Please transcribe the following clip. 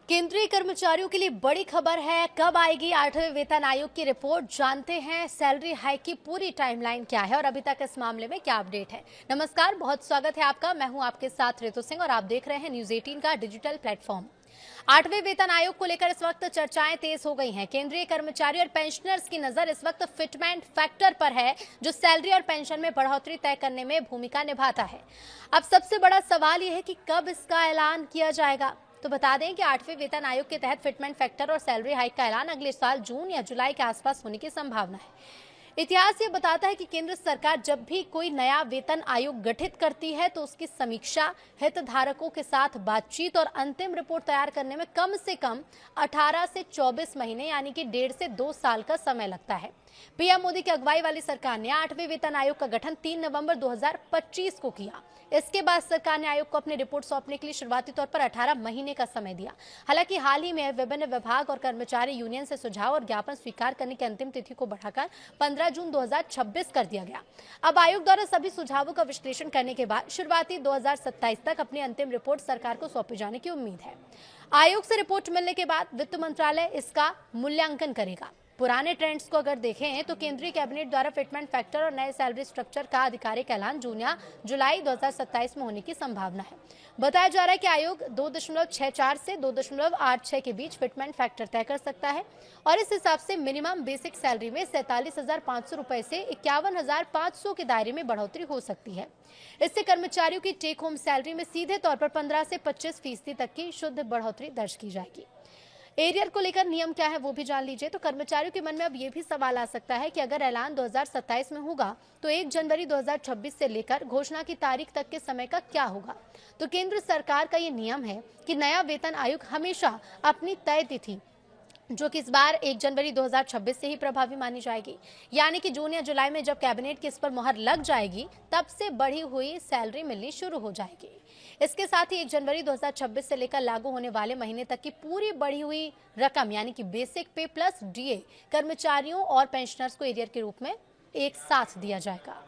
केंद्रीय कर्मचारियों के लिए बड़ी खबर है। कब आएगी 8वें वेतन आयोग की रिपोर्ट, जानते हैं सैलरी हाइक की पूरी टाइमलाइन क्या है और अभी तक इस मामले में क्या अपडेट है। नमस्कार, बहुत स्वागत है आपका। मैं हूं आपके साथ ऋतु सिंह और आप देख रहे हैं न्यूज 18 का डिजिटल प्लेटफॉर्म। 8वें वेतन आयोग को लेकर इस वक्त चर्चाएं तेज हो गई हैं। केंद्रीय कर्मचारी और पेंशनर्स की नजर इस वक्त फिटमेंट फैक्टर पर है, जो सैलरी और पेंशन में बढ़ोतरी तय करने में भूमिका निभाता है। अब सबसे बड़ा सवाल यह है कि कब इसका ऐलान किया जाएगा। तो बता दें कि 8वें वेतन आयोग के तहत फिटमेंट फैक्टर और सैलरी हाइक का ऐलान अगले साल जून या जुलाई के आसपास होने की संभावना है। इतिहास ये बताता है कि केंद्र सरकार जब भी कोई नया वेतन आयोग गठित करती है तो उसकी समीक्षा, हितधारकों के साथ बातचीत और अंतिम रिपोर्ट तैयार करने में कम से कम 18 से 24 महीने यानी कि 1.5 से 2 साल का समय लगता है। पीएम मोदी की अगुवाई वाली सरकार ने 8वें वेतन आयोग का गठन 3 नवंबर 2025 को किया। इसके बाद सरकार ने आयोग को अपनी रिपोर्ट सौंपने के लिए शुरुआती तौर पर 18 महीने का समय दिया। हालांकि हाल ही में विभिन्न विभाग और कर्मचारी यूनियन से सुझाव और ज्ञापन स्वीकार करने की अंतिम तिथि को बढ़ाकर 15 जून 2026 कर दिया गया। अब आयोग द्वारा सभी सुझावों का विश्लेषण करने के बाद शुरुआती 2027 तक अपनी अंतिम रिपोर्ट सरकार को सौंपे जाने की उम्मीद है। आयोग से रिपोर्ट मिलने के बाद वित्त मंत्रालय इसका मूल्यांकन करेगा। पुराने ट्रेंड्स को अगर देखें तो केंद्रीय कैबिनेट द्वारा फिटमेंट फैक्टर और नए सैलरी स्ट्रक्चर का आधिकारिक ऐलान जून या जुलाई 2027 में होने की संभावना है। बताया जा रहा है कि आयोग 2.64 से 2.86 के बीच फिटमेंट फैक्टर तय कर सकता है और इस हिसाब से मिनिमम बेसिक सैलरी में 47,500 रुपए से 51,500 के दायरे में बढ़ोतरी हो सकती है। इससे कर्मचारियों की टेक होम सैलरी में सीधे तौर पर 15 से 25% तक की शुद्ध बढ़ोतरी दर्ज की जाएगी। एरियर को लेकर नियम क्या है वो भी जान लीजिए। तो कर्मचारियों के मन में अब ये भी सवाल आ सकता है कि अगर ऐलान 2027 में होगा तो 1 जनवरी 2026 से लेकर घोषणा की तारीख तक के समय का क्या होगा। तो केंद्र सरकार का ये नियम है कि नया वेतन आयोग हमेशा अपनी तय तिथि, जो कि इस बार 1 जनवरी 2026 से ही प्रभावी मानी जाएगी, यानी कि जून या जुलाई में जब कैबिनेट की इस पर मुहर लग जाएगी तब से बढ़ी हुई सैलरी मिलनी शुरू हो जाएगी। इसके साथ ही 1 जनवरी 2026 से लेकर लागू होने वाले महीने तक की पूरी बढ़ी हुई रकम यानी कि बेसिक पे प्लस डीए कर्मचारियों और पेंशनर्स को एरियर के रूप में एक साथ दिया जाएगा।